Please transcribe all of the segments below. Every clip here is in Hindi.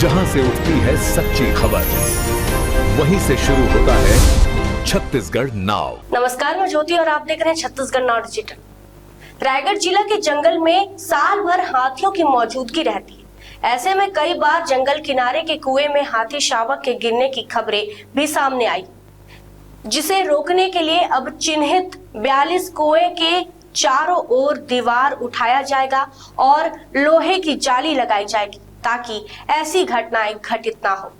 जहां से उठती है सच्ची खबर, वहीं से शुरू होता है छत्तीसगढ़ नाव। नमस्कार, मैं ज्योति और आप देख रहे हैं छत्तीसगढ़ नाव डिजिटल। रायगढ़ जिला के जंगल में साल भर हाथियों की मौजूदगी रहती है। ऐसे में कई बार जंगल किनारे के कुएं में हाथी शावक के गिरने की खबरें भी सामने आई, जिसे रोकने के लिए अब चिन्हित 42 कुएं के चारों ओर दीवार उठाया जाएगा और लोहे की जाली लगाई जाएगी ताकि ऐसी घटनाएं घटित ना हो।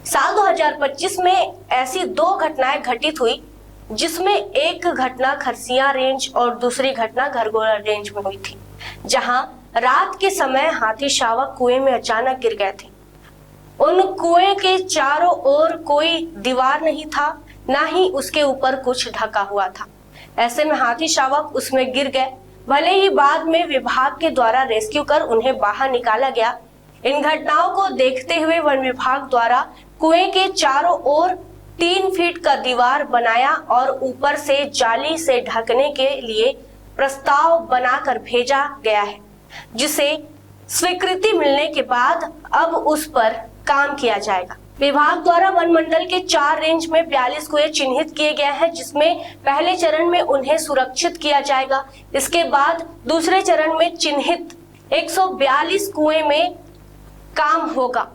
साल 2025 में ऐसी 2 घटनाएं घटित हुई, जिसमें एक घटना खरसिया रेंज और दूसरी घटना घरघोड़ा रेंज में हुई थी, जहां रात के समय हाथी शावक कुएं में अचानक गिर गए थे। उन कुएं के चारों ओर कोई दीवार नहीं था, ना ही उसके ऊपर कुछ ढका हुआ था। ऐसे में हाथी शावक उसमें गिर गए। भले ही बाद में विभाग के द्वारा रेस्क्यू कर उन्हें बाहर निकाला गया। इन घटनाओं को देखते हुए वन विभाग द्वारा कुएं के चारों ओर 3 फीट का दीवार बनाया और ऊपर से जाली से ढकने के लिए प्रस्ताव बनाकर भेजा गया है, जिसे स्वीकृति मिलने के बाद अब उस पर काम किया जाएगा। विभाग द्वारा वन मंडल के 4 रेंज में 42 कुएं चिन्हित किए गए हैं, जिसमें पहले चरण में उन्हें सुरक्षित किया जाएगा। इसके बाद दूसरे चरण में चिन्हित 142 कुएं में काम होगा।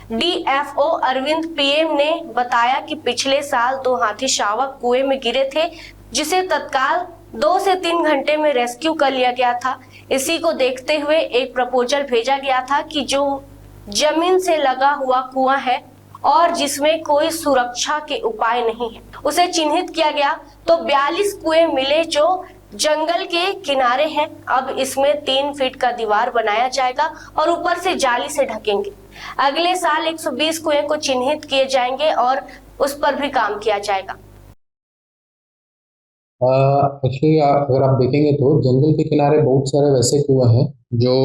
डीएफओ अरविंद पीएम ने बताया कि पिछले साल 2 हाथी शावक कुएं में गिरे थे, जिसे तत्काल 2 से 3 घंटे में रेस्क्यू कर लिया गया था। इसी को देखते हुए एक प्रपोजल भेजा गया था कि जो जमीन से लगा हुआ कुआं है और जिसमें कोई सुरक्षा के उपाय नहीं है, उसे चिन्हित किया गया। तो 42 कुएं मिले जो जंगल के किनारे हैं। अब इसमें 3 फीट का दीवार बनाया जाएगा और ऊपर से जाली से ढकेंगे। अगले साल 120 कुएं को चिन्हित किए जाएंगे और उस पर भी काम किया जाएगा। एक्चुअली अगर आप देखेंगे तो जंगल के किनारे बहुत सारे वैसे कुएं हैं जो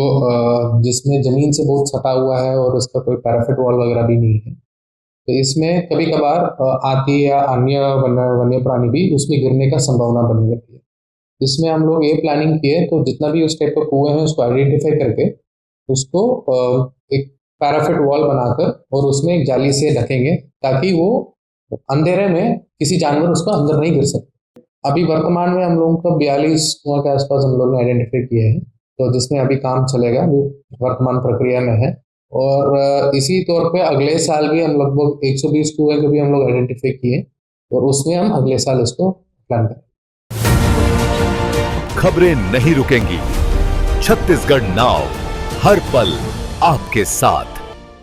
जिसमें जमीन से बहुत सटा हुआ है और उसका कोई पैराफिट वॉल वगैरह भी नहीं है। तो इसमें कभी कभार हाथी या अन्य वन्य प्राणी भी उसमें गिरने का संभावना बनी रहती है। इसमें हम लोग ये प्लानिंग किए, तो जितना भी उस टाइप का कुएं है उसको आइडेंटिफाई करके उसको एक पैराफिट वॉल बनाकर और उसमें एक जाली से ढकेंगे, ताकि वो अंधेरे में किसी जानवर उसको अंदर नहीं गिर सकते। अभी वर्तमान में हम लोगों को 42 कुआं के आसपास हम लोग ने आइडेंटिफाई किए हैं, तो जिसमें अभी काम चलेगा, वो वर्तमान प्रक्रिया में है। और इसी तौर पे अगले साल भी हम लगभग 120 कुएं को भी हम लोग आइडेंटिफाई किए और उसमें हम अगले साल इसको प्लान करें। खबरें नहीं रुकेंगी, छत्तीसगढ़ नाव हर पल आपके साथ।